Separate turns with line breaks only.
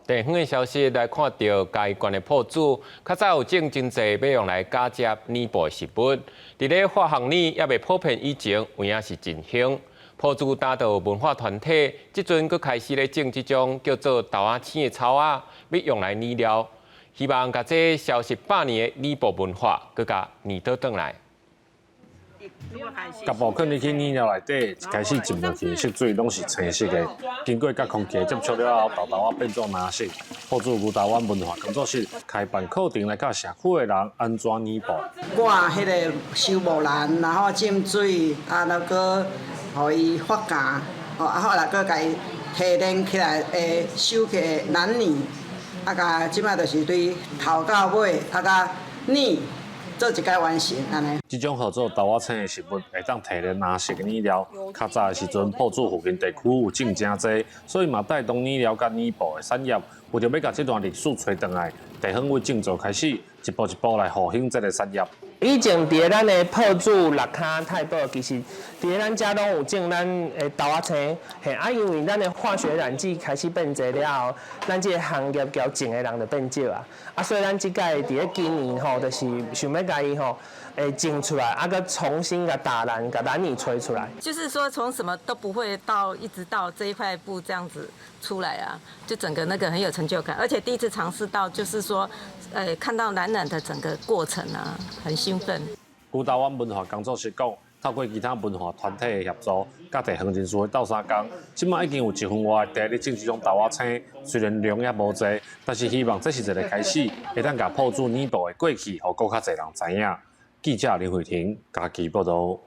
地方的消息来看到，该县的铺主较早有种真济要用来假接年报的食物，伫咧发行年也未普遍以前，有影是真凶。铺主打造文化团体，即阵佫开始咧种即种叫做豆仔青的草啊，要用来拟料，希望甲这消失百年的年报文化，佫甲年倒转来。
甲部放入去染料内底，一开始浸落去色水拢是青色的，经过甲空气接触了后，豆豆啊变做蓝色。埔子牛台湾文化工作室开办课程来教社区的人安怎染布。
挂迄个收木兰，然后浸水，啊，然后互伊发芽，哦，啊后来佫甲伊提炼起来，收起来蓝泥，啊，甲即摆就是对头到尾，啊，甲染。 做一摆完成安尼。
这种合作豆仔青的食物会当提炼蓝色的染料。较早的时阵，埔子附近地区有种真济，所以嘛带动染料甲染布的产业。为着要甲这段历史找回来，地方为种植开始，一步一步来复兴这个产业。
以前伫咱的埔子、六骹、太保，其实伫咱遮拢有种咱的豆仔青，嘿啊，因为咱的化学染剂开始变侪了后，咱这个行业交种的人就变少啊。啊，所以咱即届伫咧今年吼，就是想要甲伊吼，种出来，啊，佮重新甲打蓝，甲蓝泥吹出来。
就是说，从什么都不会到一直到这一块布这样子出来啊，就整个那个很有成就感，而且第一次尝试到，就是说。 看到染的整个过程啊，很兴奋。
牛台湾文化工作室讲，透过其他文化团体的协助，甲地方人士的斗相共，即马已经有1分外地咧种这种豆仔青，虽然量也无济，但是希望这是一个开始，会当甲埔子染布的过去，互更较侪人知影。记者林慧婷，家己报道。